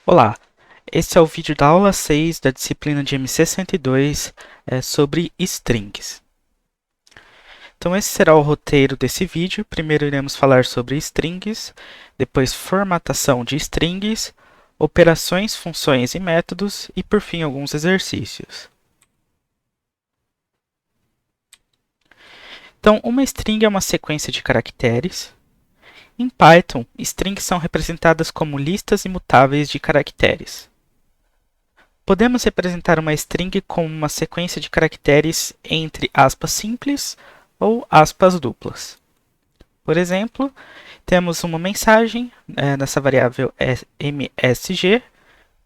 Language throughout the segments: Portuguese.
Olá, esse é o vídeo da aula 6 da disciplina de MC102 sobre strings. Então esse será o roteiro desse vídeo. Primeiro iremos falar sobre strings, depois formatação de strings, operações, funções e métodos e por fim alguns exercícios. Então uma string é uma sequência de caracteres. Em Python, strings são representadas como listas imutáveis de caracteres. Podemos representar uma string como uma sequência de caracteres entre aspas simples ou aspas duplas. Por exemplo, temos uma mensagem nessa variável msg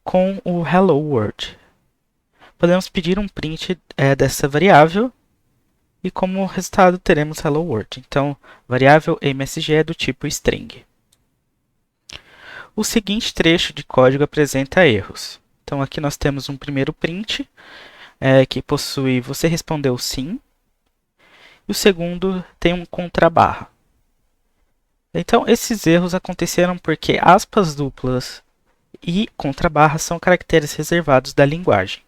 com o hello world. Podemos pedir um print dessa variável e como resultado teremos hello world. Então, variável msg é do tipo string. O seguinte trecho de código apresenta erros. Então aqui nós temos um primeiro print que possui você respondeu sim. E o segundo tem um contrabarra. Então esses erros aconteceram porque aspas duplas e contrabarra são caracteres reservados da linguagem.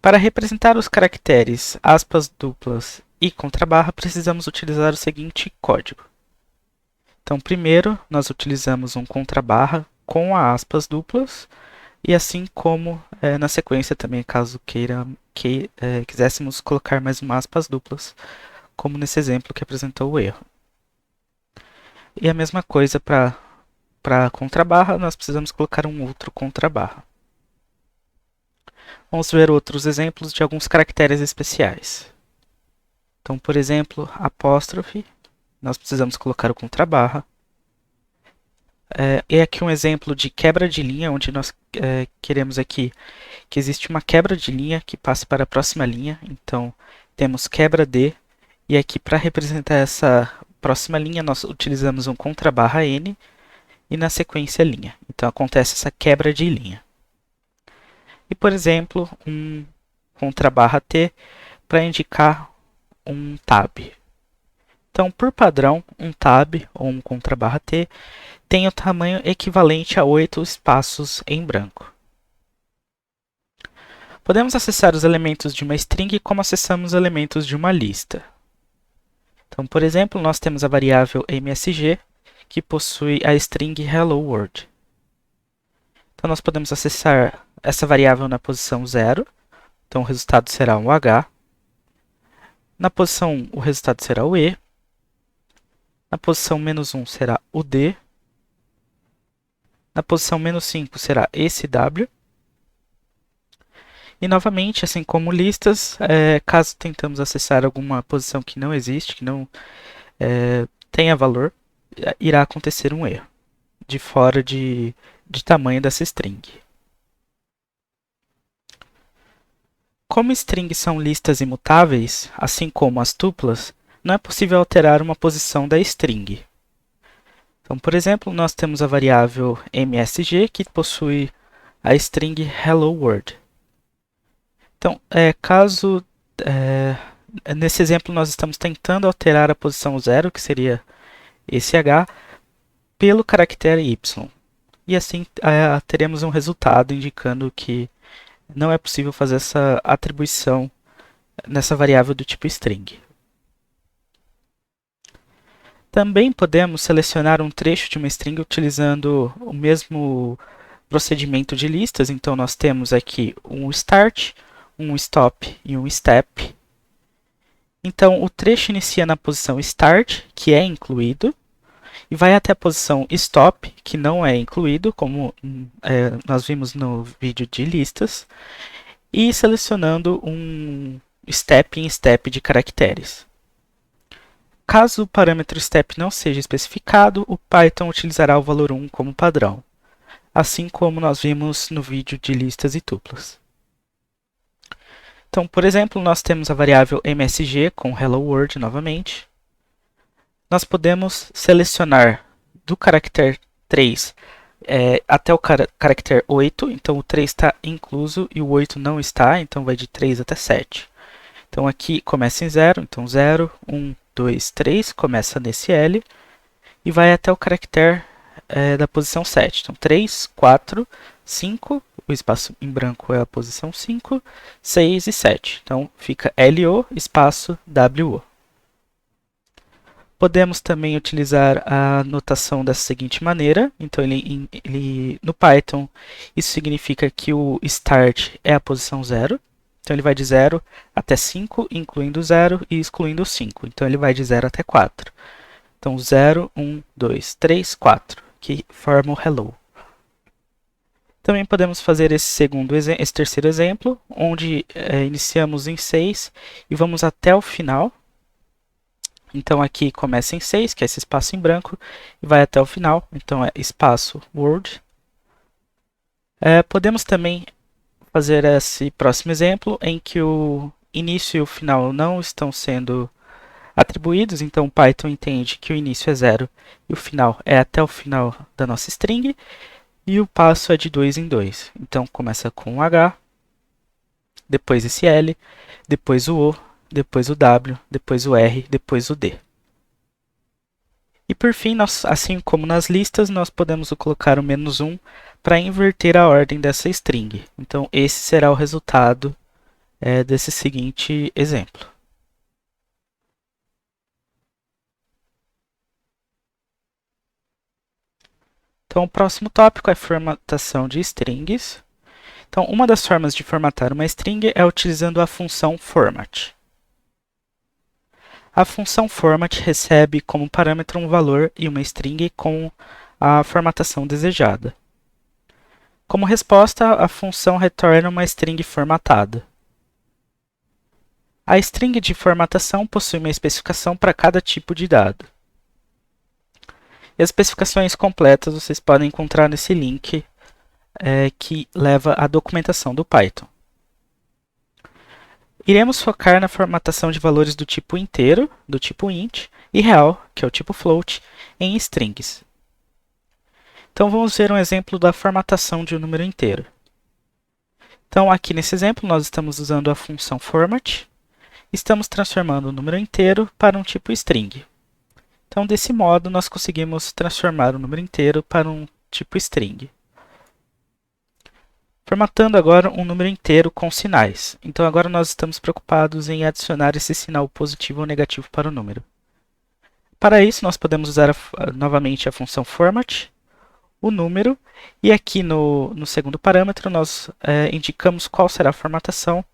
Para representar os caracteres aspas duplas e contrabarra, precisamos utilizar o seguinte código. Então primeiro nós utilizamos um contrabarra com aspas duplas, e assim como na sequência também, caso quiséssemos colocar mais uma aspas duplas, como nesse exemplo que apresentou o erro. E a mesma coisa para contrabarra, nós precisamos colocar um outro contrabarra. Vamos ver outros exemplos de alguns caracteres especiais. Então, por exemplo, apóstrofe, nós precisamos colocar o contrabarra. E aqui um exemplo de quebra de linha, onde nós queremos aqui que existe uma quebra de linha que passe para a próxima linha. Então, temos quebra de, e aqui para representar essa próxima linha, nós utilizamos um contrabarra n e na sequência linha. Então, acontece essa quebra de linha. E, por exemplo, um contrabarra t para indicar um tab. Então, por padrão, um tab ou um contrabarra t tem o tamanho equivalente a 8 espaços em branco. Podemos acessar os elementos de uma string como acessamos elementos de uma lista. Então, por exemplo, nós temos a variável msg, que possui a string hello world. Então, nós podemos acessar essa variável na posição 0, então o resultado será um h. Na posição 1, o resultado será o e. Na posição -1 será o d. Na posição -5 será esse w. E novamente, assim como listas, caso tentamos acessar alguma posição que não existe, que não tenha valor, irá acontecer um erro de fora de tamanho dessa string. Como strings são listas imutáveis, assim como as tuplas, não é possível alterar uma posição da string. Então, por exemplo, nós temos a variável msg, que possui a string hello world. Então, nesse exemplo nós estamos tentando alterar a posição 0, que seria esse h, pelo caractere y. E assim teremos um resultado indicando que não é possível fazer essa atribuição nessa variável do tipo string. Também podemos selecionar um trecho de uma string utilizando o mesmo procedimento de listas. Então, nós temos aqui um start, um stop e um step. Então, o trecho inicia na posição start, que é incluído, e vai até a posição stop, que não é incluído, como nós vimos no vídeo de listas, e selecionando um step em step de caracteres. Caso o parâmetro step não seja especificado, o Python utilizará o valor 1 como padrão, assim como nós vimos no vídeo de listas e tuplas. Então, por exemplo, nós temos a variável msg com hello world novamente. Nós podemos selecionar do caractere 3 até o caractere 8, então o 3 está incluso e o 8 não está, então vai de 3 até 7. Então aqui começa em 0, então 0, 1, 2, 3, começa nesse L e vai até o caractere da posição 7. Então, 3, 4, 5, o espaço em branco é a posição 5, 6 e 7. Então, fica LO, espaço WO. Podemos também utilizar a notação da seguinte maneira. Então, no Python, isso significa que o start é a posição 0. Então, ele vai de 0 até 5, incluindo 0 e excluindo 5. Então, ele vai de 0 até 4. Então, 0, 1, 2, 3, 4, que forma o hello. Também podemos fazer esse terceiro exemplo, onde iniciamos em 6 e vamos até o final. Então, aqui começa em 6, que é esse espaço em branco, e vai até o final. Então, é espaço word. Podemos também fazer esse próximo exemplo, em que o início e o final não estão sendo atribuídos, então o Python entende que o início é 0 e o final é até o final da nossa string, e o passo é de 2 em 2. Então começa com o H, depois esse L, depois o O, depois o W, depois o R, depois o D. E por fim, assim como nas listas, nós podemos colocar o -1 para inverter a ordem dessa string. Então esse será o resultado desse seguinte exemplo. Então, o próximo tópico é formatação de strings. Então, uma das formas de formatar uma string é utilizando a função format. A função format recebe como parâmetro um valor e uma string com a formatação desejada. Como resposta, a função retorna uma string formatada. A string de formatação possui uma especificação para cada tipo de dado. E as especificações completas vocês podem encontrar nesse link que leva à documentação do Python. Iremos focar na formatação de valores do tipo inteiro, do tipo int, e real, que é o tipo float, em strings. Então vamos ver um exemplo da formatação de um número inteiro. Então aqui nesse exemplo nós estamos usando a função format, estamos transformando o número inteiro para um tipo string. Então desse modo nós conseguimos transformar o número inteiro para um tipo string. Formatando agora um número inteiro com sinais. Então agora nós estamos preocupados em adicionar esse sinal positivo ou negativo para o número. Para isso nós podemos usar novamente a função format, o número, e aqui no segundo parâmetro nós indicamos qual será a formatação.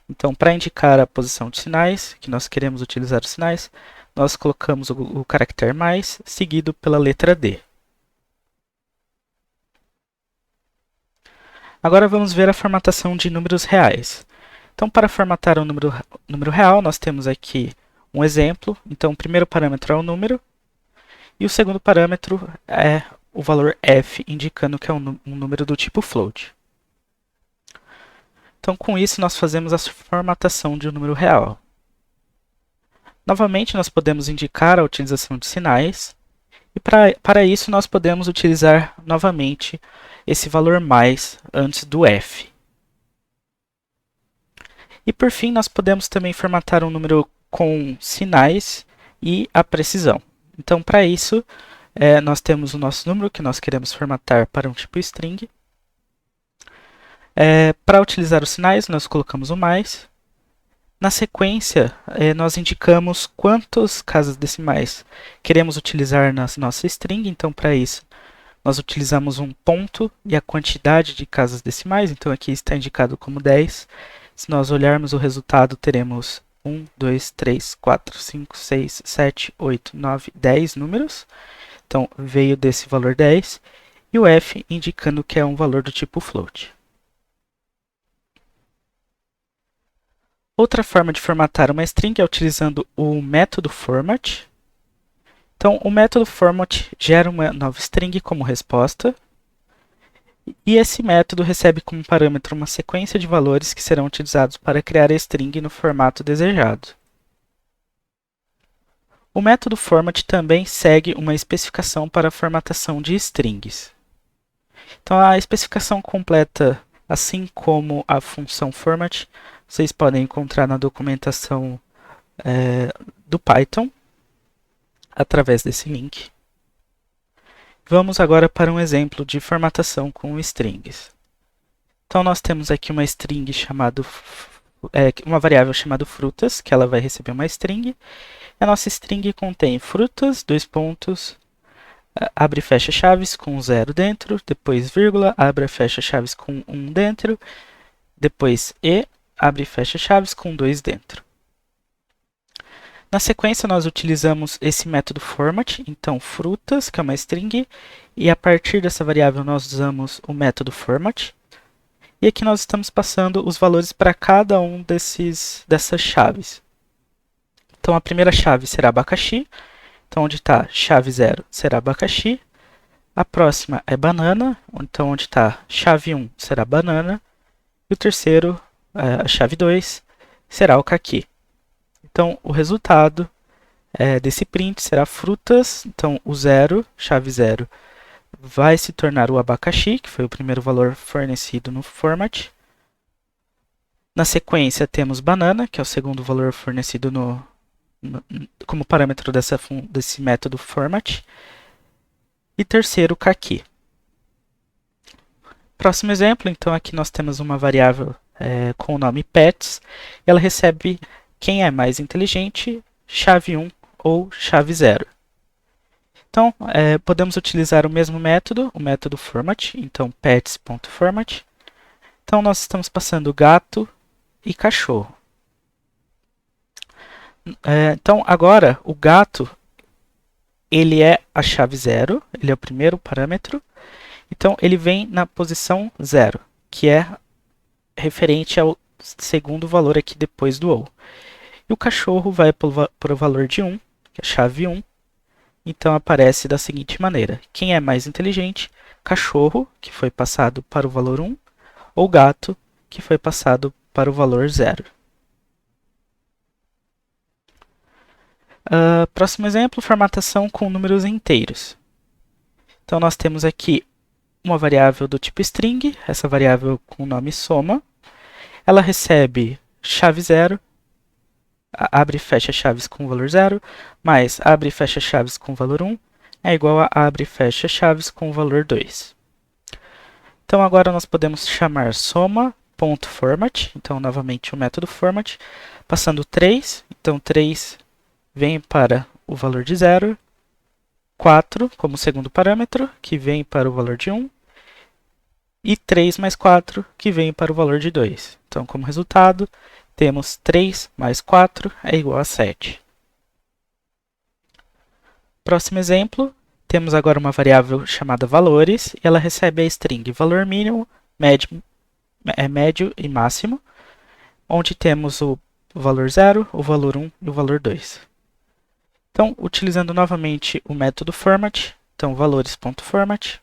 Então para indicar a posição de sinais, que nós queremos utilizar os sinais, nós colocamos o caractere mais, seguido pela letra D. Agora vamos ver a formatação de números reais. Então, para formatar um número real, nós temos aqui um exemplo. Então, o primeiro parâmetro é o número, e o segundo parâmetro é o valor f, indicando que é um número do tipo float. Então, com isso, nós fazemos a formatação de um número real. Novamente, nós podemos indicar a utilização de sinais, e para isso nós podemos utilizar novamente esse valor mais antes do f. E por fim, nós podemos também formatar um número com sinais e a precisão. Então, para isso, nós temos o nosso número que nós queremos formatar para um tipo string. Para utilizar os sinais, nós colocamos o mais. Na sequência, nós indicamos quantas casas decimais queremos utilizar na nossa string. Então, para isso, nós utilizamos um ponto e a quantidade de casas decimais. Então, aqui está indicado como 10. Se nós olharmos o resultado, teremos 1, 2, 3, 4, 5, 6, 7, 8, 9, 10 números. Então, veio desse valor 10. E o f indicando que é um valor do tipo float. Outra forma de formatar uma string é utilizando o método format. Então, o método format gera uma nova string como resposta, e esse método recebe como parâmetro uma sequência de valores que serão utilizados para criar a string no formato desejado. O método format também segue uma especificação para a formatação de strings. Então, a especificação completa, assim como a função format, vocês podem encontrar na documentação do Python, através desse link. Vamos agora para um exemplo de formatação com strings. Então nós temos aqui uma string uma variável chamada frutas, que ela vai receber uma string. A nossa string contém frutas, dois pontos, abre e fecha chaves com 0 dentro, depois vírgula, abre e fecha chaves com 1 dentro, depois e, abre e fecha chaves com 2 dentro. Na sequência, nós utilizamos esse método format, então frutas, que é uma string, e a partir dessa variável nós usamos o método format. E aqui nós estamos passando os valores para cada um dessas chaves. Então a primeira chave será abacaxi, então onde está chave 0 será abacaxi. A próxima é banana, então onde está chave 1 será banana. E o terceiro, a chave 2, será o caqui. Então, o resultado desse print será frutas. Então, o 0, chave 0, vai se tornar o abacaxi, que foi o primeiro valor fornecido no format. Na sequência, temos banana, que é o segundo valor fornecido como parâmetro desse método format. E terceiro, caqui. Próximo exemplo, então aqui nós temos uma variável com o nome pets. Ela recebe quem é mais inteligente, chave 1 ou chave 0. Então, podemos utilizar o mesmo método, o método format, então pets.format. Então, nós estamos passando gato e cachorro. Então, agora, o gato, ele é a chave 0, ele é o primeiro parâmetro. Então, ele vem na posição 0, que é referente ao segundo valor aqui depois do ou. E o cachorro vai para o valor de 1, que é a chave 1. Então, aparece da seguinte maneira. Quem é mais inteligente? Cachorro, que foi passado para o valor 1, ou gato, que foi passado para o valor 0. Próximo exemplo, formatação com números inteiros. Então, nós temos aqui uma variável do tipo string, essa variável com o nome soma. Ela recebe chave 0, abre e fecha chaves com o valor 0, mais abre e fecha chaves com o valor 1, é igual a abre e fecha chaves com o valor 2. Então, agora nós podemos chamar soma.format, então, novamente, o método format, passando 3, então, 3 vem para o valor de 0, 4 como segundo parâmetro, que vem para o valor de 1, e 3 mais 4, que vem para o valor de 2. Então, como resultado, temos 3 mais 4 é igual a 7. Próximo exemplo, temos agora uma variável chamada valores, e ela recebe a string valor mínimo, médio e máximo, onde temos o valor 0, o valor 1 e o valor 2. Então, utilizando novamente o método format, então valores.format,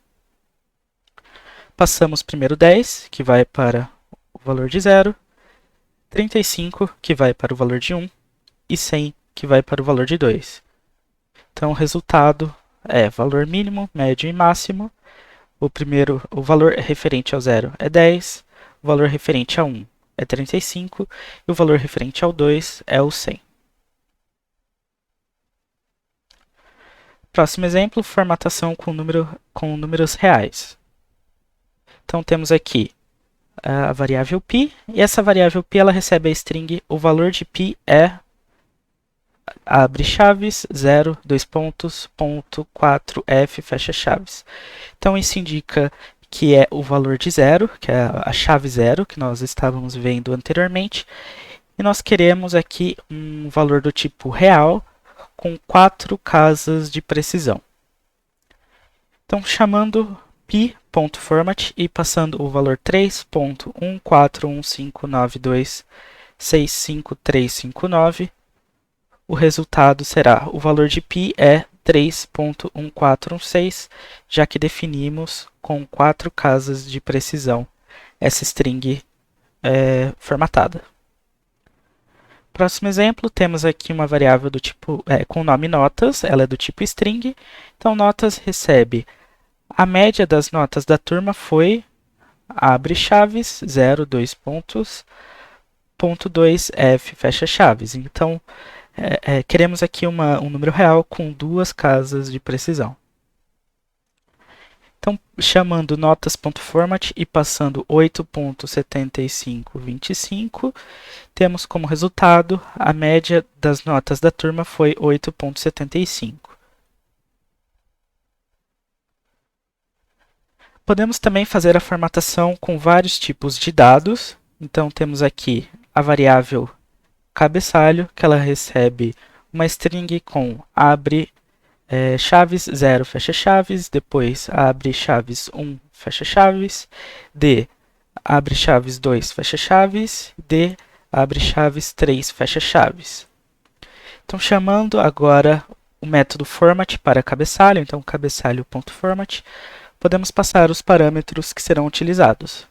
passamos primeiro 10, que vai para o valor de 0, 35, que vai para o valor de 1, e 100, que vai para o valor de 2. Então, o resultado é valor mínimo, médio e máximo. O valor referente ao 0 é 10, o valor referente a 1 é 35, e o valor referente ao 2 é o 100. Próximo exemplo, formatação com números reais. Então, temos aqui a variável π, e essa variável π ela recebe a string, o valor de π é, abre chaves, 0, 2 pontos, ponto, 4, f, fecha chaves. Então, isso indica que é o valor de 0, que é a chave 0, que nós estávamos vendo anteriormente, e nós queremos aqui um valor do tipo real, com 4 casas de precisão. Então, chamando p.format e passando o valor 3.14159265359, o resultado será o valor de π é 3.1416, já que definimos com 4 casas de precisão essa string formatada. Próximo exemplo, temos aqui uma variável do tipo com o nome notas, ela é do tipo string. Então, notas recebe a média das notas da turma foi, abre chaves, 0, 2 pontos, ponto 2, f, fecha chaves. Então, queremos aqui um número real com 2 casas de precisão. Então, chamando notas.format e passando 8.7525, temos como resultado a média das notas da turma foi 8.75. Podemos também fazer a formatação com vários tipos de dados. Então, temos aqui a variável cabeçalho, que ela recebe uma string com abre chaves 0, fecha chaves, depois abre chaves 1, fecha chaves, d abre chaves 2, fecha chaves, d abre chaves 3, fecha chaves. Então, chamando agora o método format para cabeçalho, então cabeçalho.format, podemos passar os parâmetros que serão utilizados.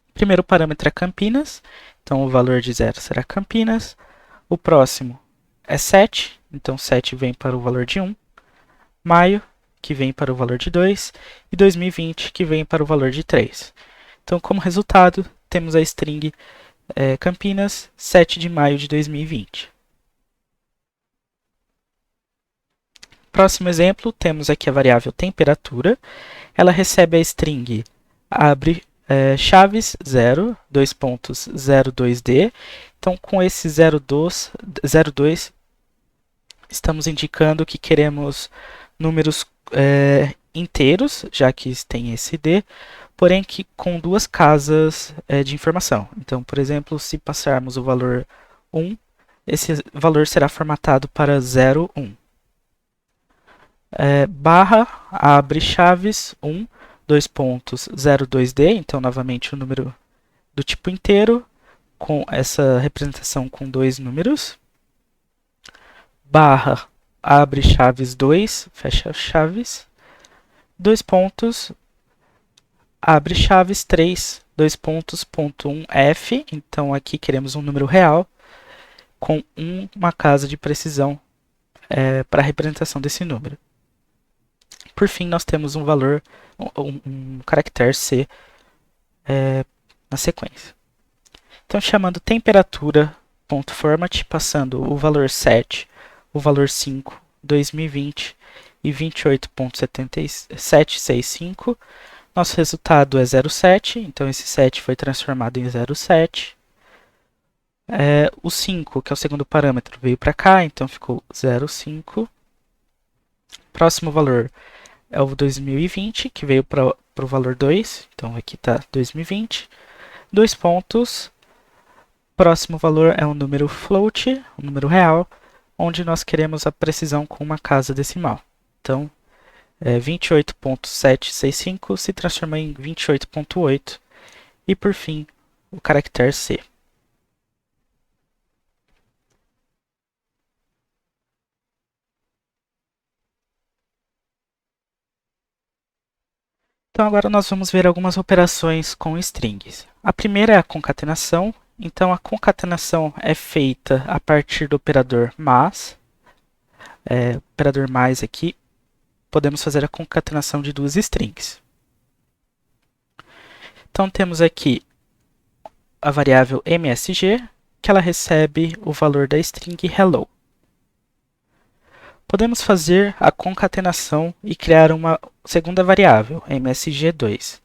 O primeiro parâmetro é Campinas, então o valor de 0 será Campinas. O próximo é 7, então 7 vem para o valor de 1. Maio, que vem para o valor de 2. E 2020, que vem para o valor de 3. Então, como resultado, temos a string Campinas, 7 de maio de 2020. Próximo exemplo, temos aqui a variável temperatura. Ela recebe a string abre chaves 0, 2.02d. Então, com esse 02, estamos indicando que queremos números inteiros, já que tem esse d, porém que com duas casas de informação. Então, por exemplo, se passarmos o valor 1, esse valor será formatado para 0, 1. Barra abre chaves 1, 2.02d, então novamente o número do tipo inteiro, com essa representação com dois números. Barra abre chaves 2, fecha chaves, 2 pontos, abre chaves 3, 2 pontos, ponto 1, f, então aqui queremos um número real, com uma casa de precisão para a representação desse número. Por fim, nós temos um valor, um caractere C na sequência. Então, chamando temperatura.format, passando o valor 7, o valor 5, 2020 e 28.7765, nosso resultado é 0,7, então esse 7 foi transformado em 0,7. O 5, que é o segundo parâmetro, veio para cá, então ficou 0,5. Próximo valor é o 2020, que veio para o valor 2, então aqui está 2020. 2 pontos. Próximo valor é um número float, um número real, onde nós queremos a precisão com uma casa decimal. Então, 28.765 se transforma em 28.8 e, por fim, o caractere C. Então, agora nós vamos ver algumas operações com strings. A primeira é a concatenação. Então, a concatenação é feita a partir do operador mais. Operador mais aqui, podemos fazer a concatenação de duas strings. Então, temos aqui a variável msg, que ela recebe o valor da string hello. Podemos fazer a concatenação e criar uma segunda variável, msg2.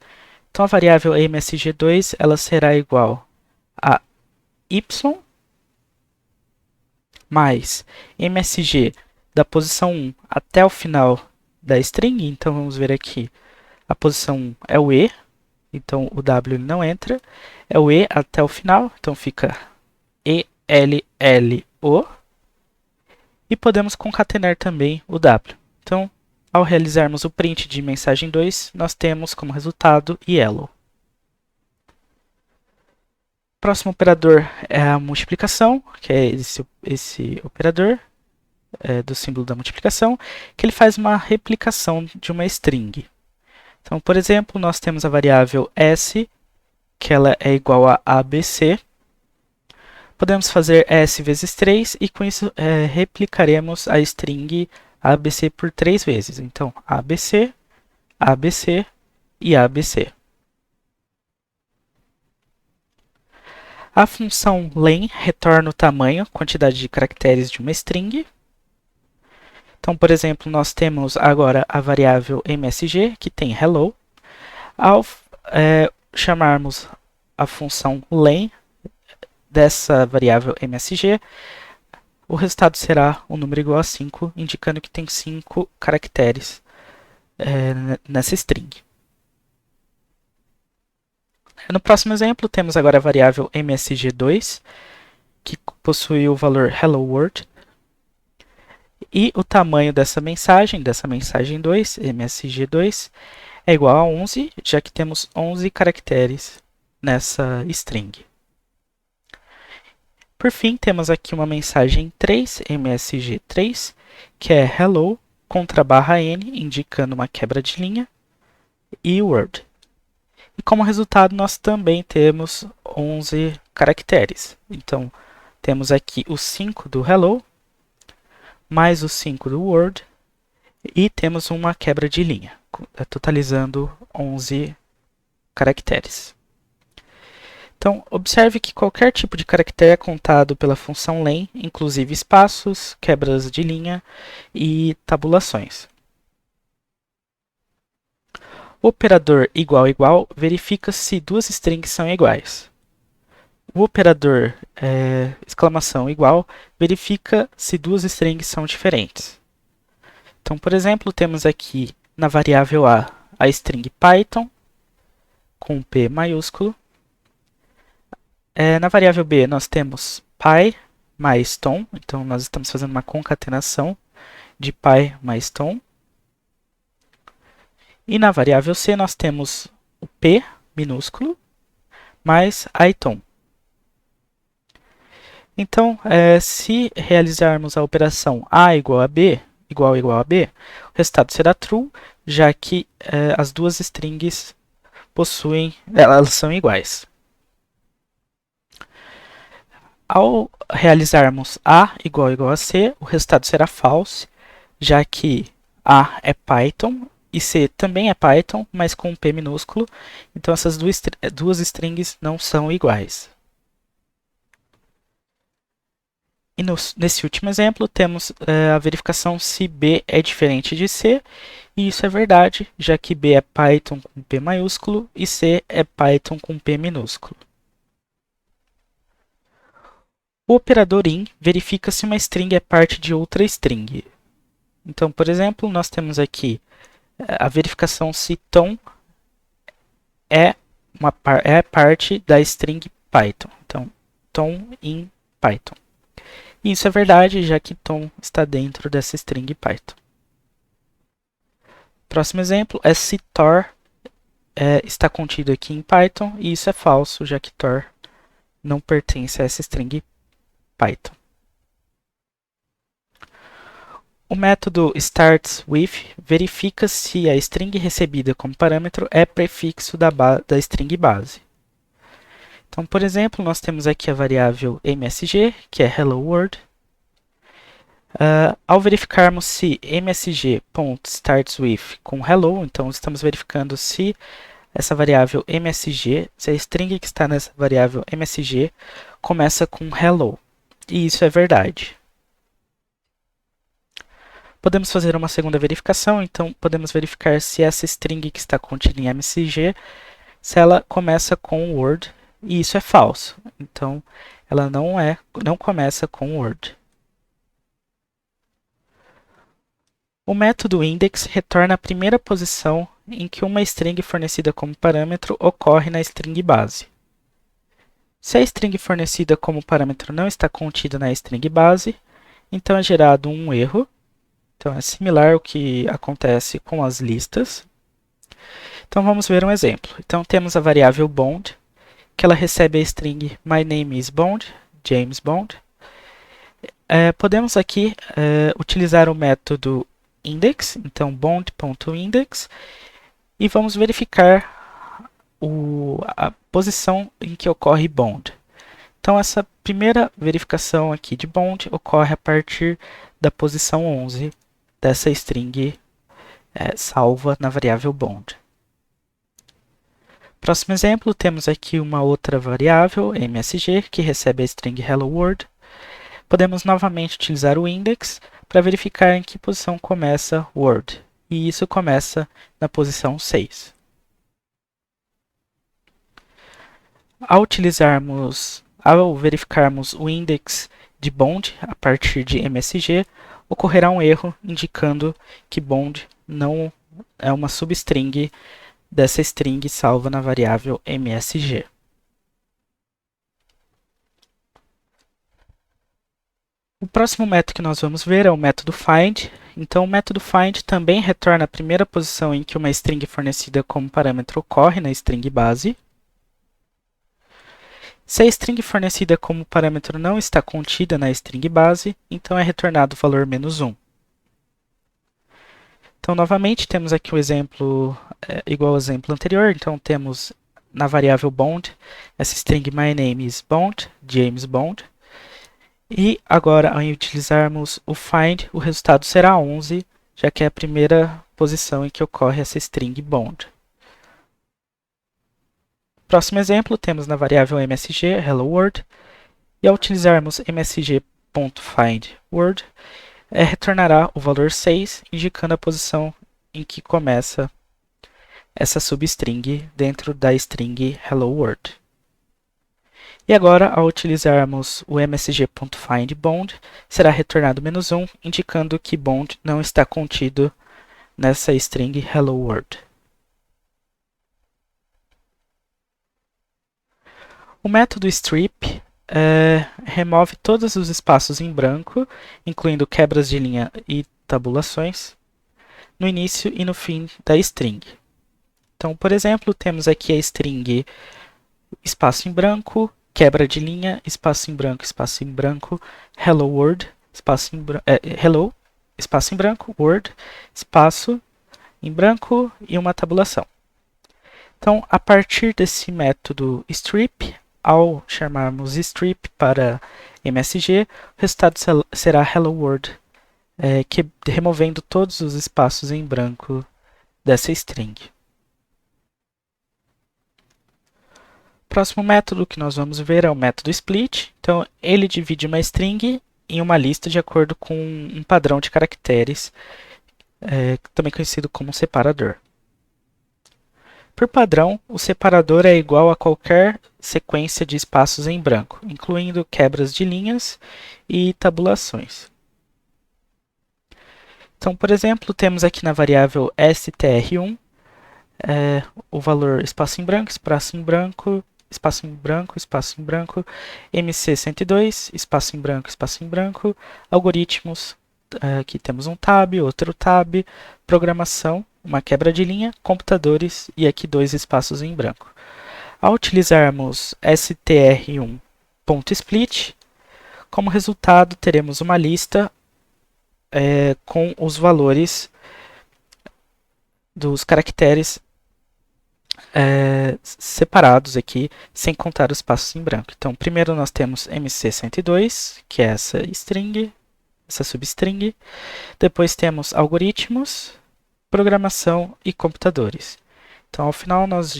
Então, a variável msg2 ela será igual a y mais msg da posição 1 até o final da string. Então, vamos ver aqui, a posição 1 é o e, então o w não entra, é o e até o final, então fica ELLO. E podemos concatenar também o w. Então, ao realizarmos o print de mensagem 2, nós temos como resultado yellow. Próximo operador é a multiplicação, que é esse operador do símbolo da multiplicação, que ele faz uma replicação de uma string. Então, por exemplo, nós temos a variável s, que ela é igual a abc. Podemos fazer s vezes 3 e com isso replicaremos a string abc por 3 vezes. Então, abc, abc e abc. A função len retorna o tamanho, quantidade de caracteres de uma string. Então, por exemplo, nós temos agora a variável msg, que tem hello. Ao chamarmos a função len dessa variável msg, o resultado será um número igual a 5, indicando que tem 5 caracteres nessa string. No próximo exemplo, temos agora a variável msg2, que possui o valor hello world. E o tamanho dessa mensagem 2, msg2, é igual a 11, já que temos 11 caracteres nessa string. Por fim, temos aqui uma mensagem 3, msg3, que é hello contra barra n, indicando uma quebra de linha, e word. E como resultado, nós também temos 11 caracteres. Então, temos aqui os 5 do hello, mais os 5 do word, e temos uma quebra de linha, totalizando 11 caracteres. Então, observe que qualquer tipo de caractere é contado pela função len, inclusive espaços, quebras de linha e tabulações. O operador igual igual verifica se duas strings são iguais. O operador exclamação igual verifica se duas strings são diferentes. Então, por exemplo, temos aqui na variável a string Python com P maiúsculo. Na variável B nós temos py mais tom, então nós estamos fazendo uma concatenação de py mais tom. E na variável C nós temos o P minúsculo mais itom. Então, se realizarmos a operação A igual a B, igual a B, o resultado será true, já que as duas strings elas são iguais. Ao realizarmos A igual a C, o resultado será false, já que A é Python e C também é Python, mas com um P minúsculo. Então essas duas strings não são iguais. E nesse último exemplo, temos a verificação se B é diferente de C, e isso é verdade, já que B é Python com P maiúsculo e C é Python com P minúsculo. O operador in verifica se uma string é parte de outra string. Então, por exemplo, nós temos aqui a verificação se tom é parte da string Python. Então, tom in Python. E isso é verdade, já que tom está dentro dessa string Python. Próximo exemplo é se Tor está contido aqui em Python, e isso é falso, já que Tor não pertence a essa string Python. O método startsWith verifica se a string recebida como parâmetro é prefixo da string base. Então, por exemplo, nós temos aqui a variável msg, que é hello world. Ao verificarmos se msg.startsWith com hello, então estamos verificando se essa variável msg, se a string que está nessa variável msg começa com hello. E isso é verdade. Podemos fazer uma segunda verificação, então podemos verificar se essa string que está contida em msg, se ela começa com word, e isso é falso. Então, ela não começa com word. O método index retorna a primeira posição em que uma string fornecida como parâmetro ocorre na string base. Se a string fornecida como parâmetro não está contida na string base, então é gerado um erro. Então, é similar ao que acontece com as listas. Então, vamos ver um exemplo. Então, temos a variável bond, que ela recebe a string My name is Bond, James Bond. Podemos aqui utilizar o método index, então bond.index, e vamos verificar a posição em que ocorre bond. Então, essa primeira verificação aqui de bond ocorre a partir da posição 11 dessa string salva na variável bond. Próximo exemplo, temos aqui uma outra variável, msg, que recebe a string hello world. Podemos novamente utilizar o index para verificar em que posição começa word. E isso começa na posição 6. Ao verificarmos o index de bond a partir de MSG, ocorrerá um erro indicando que bond não é uma substring dessa string salva na variável MSG. O próximo método que nós vamos ver é o método find. Então, o método find também retorna a primeira posição em que uma string fornecida como parâmetro ocorre na string base. Se a string fornecida como parâmetro não está contida na string base, então é retornado o valor -1. Então, novamente, temos aqui o exemplo igual ao exemplo anterior. Então, temos na variável bond essa string my name is Bond, James Bond. E agora, ao utilizarmos o find, o resultado será 11, já que é a primeira posição em que ocorre essa string bond. Próximo exemplo, temos na variável msg, hello world, e ao utilizarmos msg.findWord, retornará o valor 6, indicando a posição em que começa essa substring dentro da string hello world. E agora, ao utilizarmos o msg.findBond, será retornado -1, indicando que bond não está contido nessa string hello world. O método strip remove todos os espaços em branco, incluindo quebras de linha e tabulações, no início e no fim da string. Então, por exemplo, temos aqui a string espaço em branco, quebra de linha, espaço em branco, hello world, hello, espaço em branco, word, espaço em branco e uma tabulação. Então, a partir desse método strip, ao chamarmos strip para MSG, o resultado será hello world, removendo todos os espaços em branco dessa string. O próximo método que nós vamos ver é o método split. Então, ele divide uma string em uma lista de acordo com um padrão de caracteres, também conhecido como separador. Por padrão, o separador é igual a qualquer sequência de espaços em branco, incluindo quebras de linhas e tabulações. Então, por exemplo, temos aqui na variável str1 o valor espaço em branco, espaço em branco, espaço em branco, espaço em branco, MC102, espaço em branco, algoritmos, aqui temos um tab, outro tab, programação, uma quebra de linha, computadores e aqui 2 espaços em branco. Ao utilizarmos str1.split, como resultado teremos uma lista com os valores dos caracteres separados aqui, sem contar os espaços em branco. Então, primeiro nós temos MC102, que é essa string, essa substring. Depois temos algoritmos, programação e computadores. Então, ao final, nós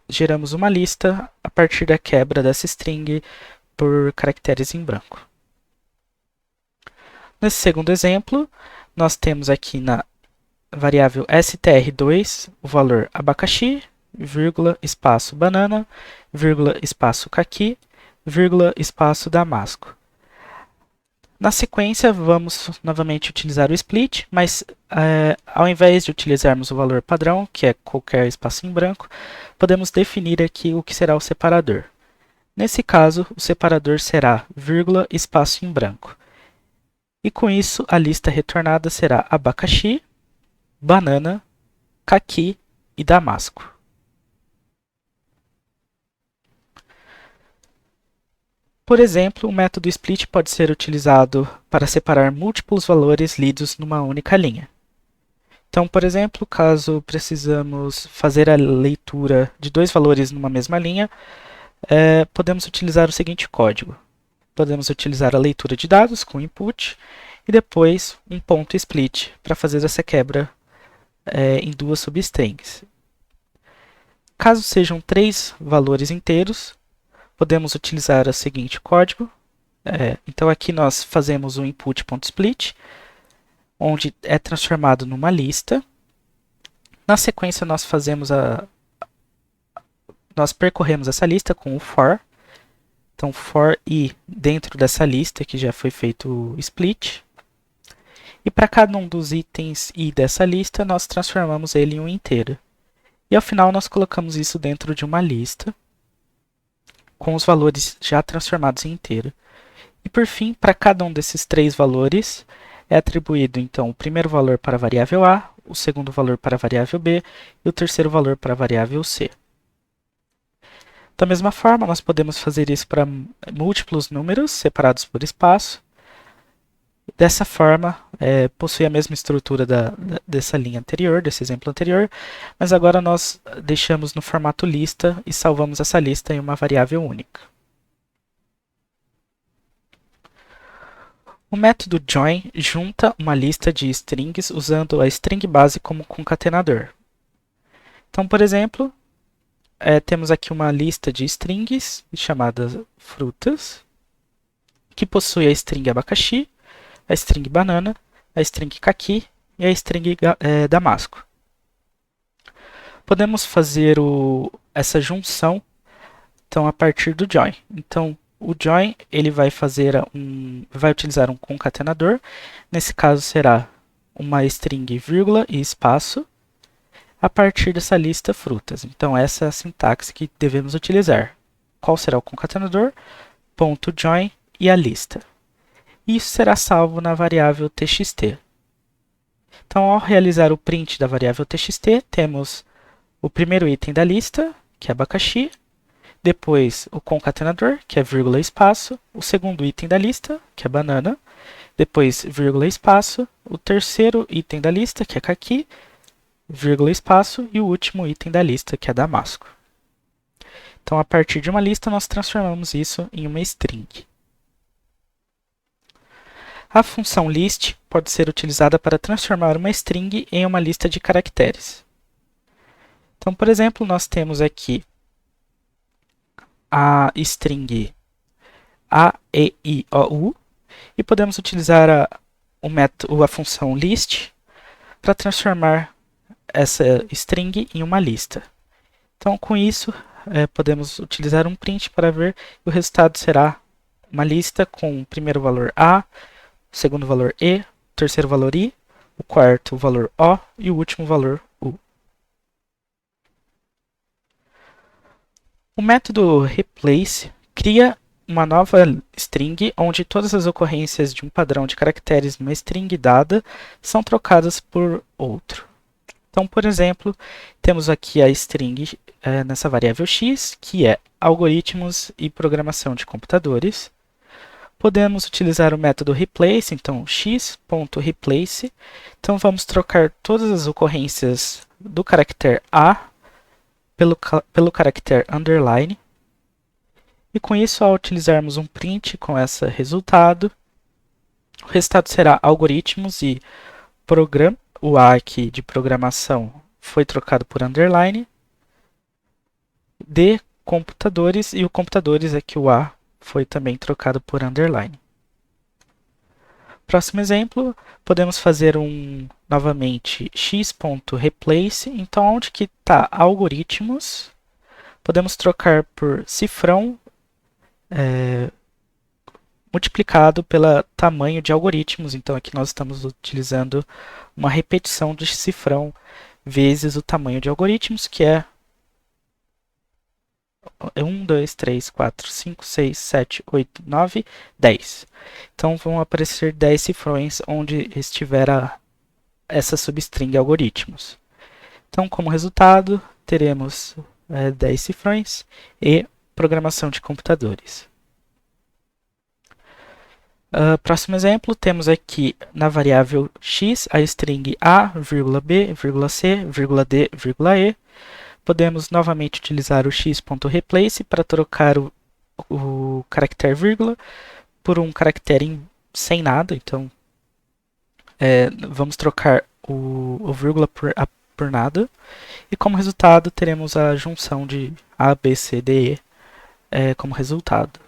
geramos uma lista a partir da quebra dessa string por caracteres em branco. Nesse segundo exemplo, nós temos aqui na variável str2 o valor abacaxi, vírgula, espaço banana, vírgula, espaço caqui, vírgula, espaço damasco. Na sequência, vamos novamente utilizar o split, mas ao invés de utilizarmos o valor padrão, que é qualquer espaço em branco, podemos definir aqui o que será o separador. Nesse caso, o separador será vírgula, espaço em branco. E com isso, a lista retornada será abacaxi, banana, caqui e damasco. Por exemplo, o método split pode ser utilizado para separar múltiplos valores lidos numa única linha. Então, por exemplo, caso precisamos fazer a leitura de 2 valores numa mesma linha, podemos utilizar o seguinte código. Podemos utilizar a leitura de dados com input e depois um ponto split para fazer essa quebra em 2 substrings. Caso sejam 3 valores inteiros, podemos utilizar o seguinte código. Então aqui nós fazemos o input.split, onde é transformado numa lista. Na sequência, nós percorremos essa lista com o for. Então, for i dentro dessa lista, que já foi feito o split. E para cada um dos itens i dessa lista, nós transformamos ele em um inteiro. E ao final, nós colocamos isso dentro de uma lista, com os valores já transformados em inteiro. E por fim, para cada um desses 3 valores, é atribuído então o primeiro valor para a variável a, o segundo valor para a variável b e o terceiro valor para a variável c. Da mesma forma, nós podemos fazer isso para múltiplos números separados por espaço. Dessa forma, possui a mesma estrutura dessa linha anterior, desse exemplo anterior, mas agora nós deixamos no formato lista e salvamos essa lista em uma variável única. O método join junta uma lista de strings usando a string base como concatenador. Então, por exemplo, temos aqui uma lista de strings chamada frutas, que possui a string abacaxi, a string banana, a string caqui e a string damasco. Podemos fazer essa junção então, a partir do join. Então, o join ele vai utilizar um concatenador. Nesse caso será uma string vírgula e espaço a partir dessa lista frutas. Então, essa é a sintaxe que devemos utilizar. Qual será o concatenador? Ponto join e a lista. Isso será salvo na variável txt. Então, ao realizar o print da variável txt, temos o primeiro item da lista, que é abacaxi, depois o concatenador, que é vírgula espaço, o segundo item da lista, que é banana, depois vírgula espaço, o terceiro item da lista, que é caqui, vírgula espaço, e o último item da lista, que é damasco. Então, a partir de uma lista, nós transformamos isso em uma string. A função list pode ser utilizada para transformar uma string em uma lista de caracteres. Então, por exemplo, nós temos aqui a string a, e, i, o, u, e podemos utilizar a função list para transformar essa string em uma lista. Então, com isso, podemos utilizar um print para ver que o resultado será uma lista com o primeiro valor a, o segundo valor e, o terceiro valor i, o quarto valor o e o último valor u. O método replace cria uma nova string onde todas as ocorrências de um padrão de caracteres numa string dada são trocadas por outro. Então, por exemplo, temos aqui a string nessa variável x, que é algoritmos e programação de computadores. Podemos utilizar o método replace, então x.replace. Então, vamos trocar todas as ocorrências do caractere a pelo caractere underline. E com isso, ao utilizarmos um print com esse resultado, o resultado será algoritmos e o A aqui de programação foi trocado por underline, de computadores, e o computadores aqui o A foi também trocado por underline. Próximo exemplo, podemos fazer novamente x.replace. Então, onde que está algoritmos, podemos trocar por cifrão multiplicado pelo tamanho de algoritmos. Então, aqui nós estamos utilizando uma repetição de cifrão vezes o tamanho de algoritmos, que é 1, 2, 3, 4, 5, 6, 7, 8, 9, 10. Então, vão aparecer 10 cifrões onde estiver essa substring algoritmos. Então, como resultado, teremos 10 cifrões e programação de computadores. Próximo exemplo, temos aqui na variável x a string a, b, c, d, e. Podemos novamente utilizar o x.replace para trocar o caractere vírgula por um caractere sem nada. Então, vamos trocar o vírgula por nada. E como resultado, teremos a junção de a, b, c, d, e como resultado.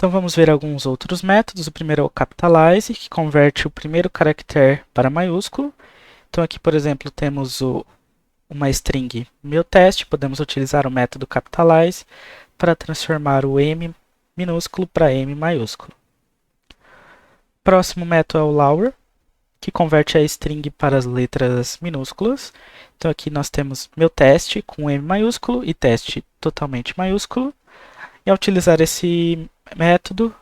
Então vamos ver alguns outros métodos. O primeiro é o capitalize, que converte o primeiro caractere para maiúsculo. Então aqui, por exemplo, temos uma string meu teste, podemos utilizar o método capitalize para transformar o M minúsculo para M maiúsculo. Próximo método é o lower, que converte a string para as letras minúsculas. Então aqui nós temos meu teste com M maiúsculo e teste totalmente maiúsculo. E ao utilizar esse método,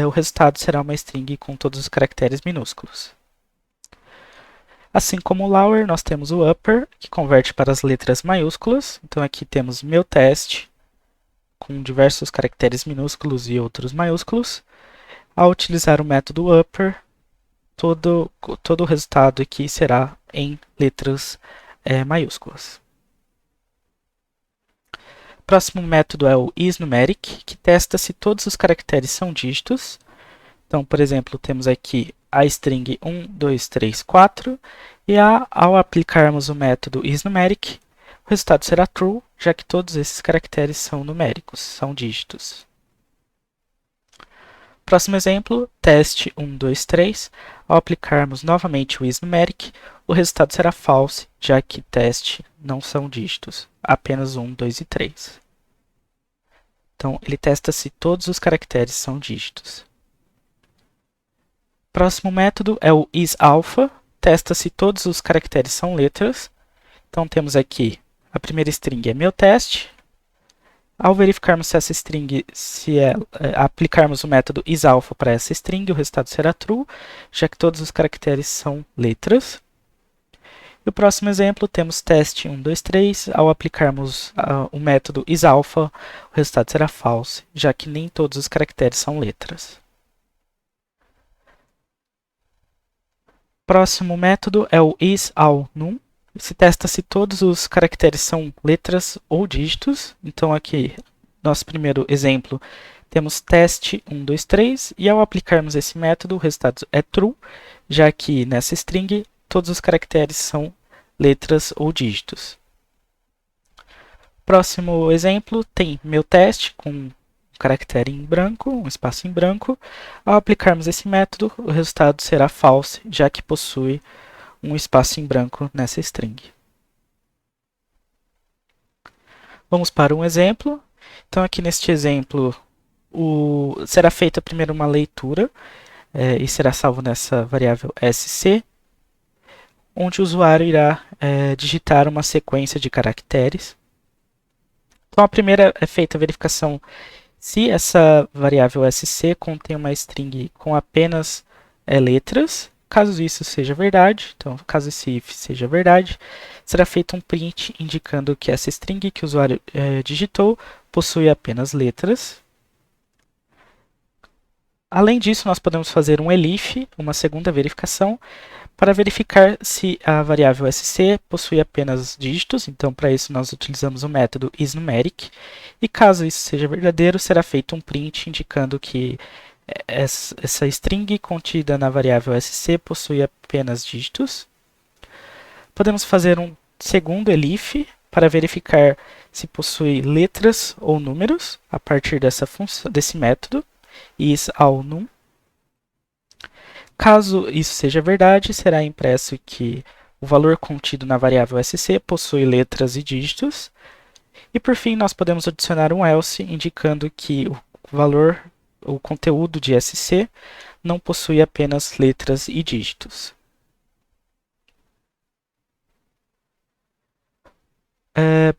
o resultado será uma string com todos os caracteres minúsculos. Assim como o lower, nós temos o upper, que converte para as letras maiúsculas. Então aqui temos meu teste, com diversos caracteres minúsculos e outros maiúsculos. Ao utilizar o método upper, todo o resultado aqui será em letras maiúsculas. Próximo método é o isNumeric, que testa se todos os caracteres são dígitos. Então, por exemplo, temos aqui a string 1, 2, 3, 4, e ao aplicarmos o método isNumeric, o resultado será true, já que todos esses caracteres são numéricos, são dígitos. Próximo exemplo, teste 1, 2, 3. Ao aplicarmos novamente o isNumeric, o resultado será false, já que teste não são dígitos, apenas 1, 2 e 3. Então, ele testa se todos os caracteres são dígitos. Próximo método é o isAlpha, testa se todos os caracteres são letras. Então, temos aqui a primeira string é meu teste. Ao verificarmos se essa string, aplicarmos o método isAlpha para essa string, o resultado será true, já que todos os caracteres são letras. E o próximo exemplo, temos teste 1, 2, 3. Ao aplicarmos o método isAlpha, o resultado será false, já que nem todos os caracteres são letras. Próximo método é o isAllNum. Se testa se todos os caracteres são letras ou dígitos. Então aqui, nosso primeiro exemplo, temos teste 1, 2, 3. E ao aplicarmos esse método, o resultado é true, já que nessa string todos os caracteres são letras ou dígitos. Próximo exemplo tem meu teste com um caractere em branco, um espaço em branco. Ao aplicarmos esse método, o resultado será false, já que possui um espaço em branco nessa string. Vamos para um exemplo. Então aqui neste exemplo, será feita primeiro uma leitura e será salvo nessa variável sc, onde o usuário irá digitar uma sequência de caracteres. Então a primeira é feita a verificação se essa variável sc contém uma string com apenas letras. Caso isso seja verdade, então caso esse if seja verdade, será feito um print indicando que essa string que o usuário digitou possui apenas letras. Além disso, nós podemos fazer um elif, uma segunda verificação, para verificar se a variável sc possui apenas dígitos. Então, para isso, nós utilizamos o método isNumeric. E caso isso seja verdadeiro, será feito um print indicando que essa string contida na variável sc possui apenas dígitos. Podemos fazer um segundo elif para verificar se possui letras ou números a partir desse método, isAllNum. Caso isso seja verdade, será impresso que o valor contido na variável sc possui letras e dígitos. E por fim, nós podemos adicionar um else indicando que o conteúdo de sc não possui apenas letras e dígitos.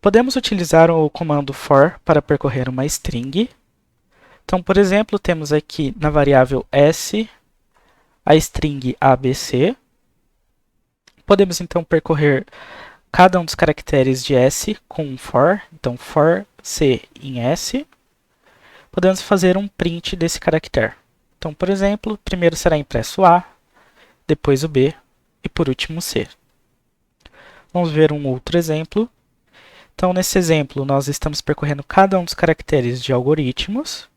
Podemos utilizar o comando for para percorrer uma string. Então, por exemplo, temos aqui na variável s a string abc. Podemos então percorrer cada um dos caracteres de s com um for. Então, for c em s. Podemos fazer um print desse caractere. Então, por exemplo, primeiro será impresso A, depois o B e por último o C. Vamos ver um outro exemplo. Então, nesse exemplo, nós estamos percorrendo cada um dos caracteres de algoritmos.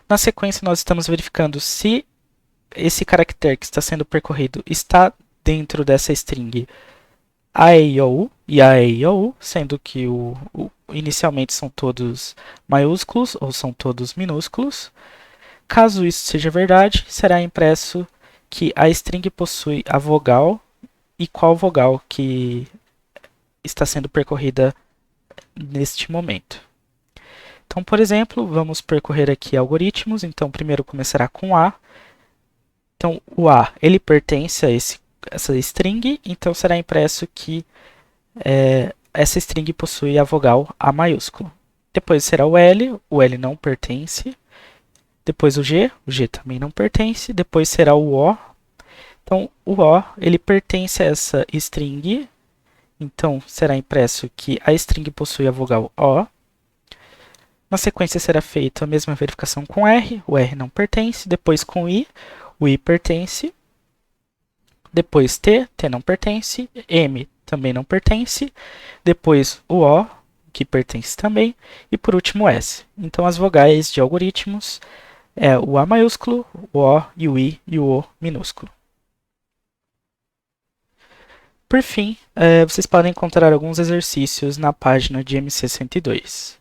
Na sequência, nós estamos verificando se esse caractere que está sendo percorrido está dentro dessa string A, E, I, O U, e A, E, I, O U, sendo que o inicialmente são todos maiúsculos ou são todos minúsculos. Caso isso seja verdade, será impresso que a string possui a vogal e qual vogal que está sendo percorrida neste momento. Então, por exemplo, vamos percorrer aqui algoritmos. Então, primeiro começará com A. Então, o A, ele pertence a essa string, então será impresso que essa string possui a vogal A maiúsculo. Depois será o L não pertence. Depois o G também não pertence. Depois será o O. Então, o O, ele pertence a essa string, então será impresso que a string possui a vogal O. Na sequência será feita a mesma verificação com R, o R não pertence. Depois com I, o I pertence. Depois T não pertence. M também não pertence. Depois o O, que pertence também. E por último S. Então as vogais de algoritmos é o A maiúsculo, o O e o I e o O minúsculo. Por fim, vocês podem encontrar alguns exercícios na página de MC102.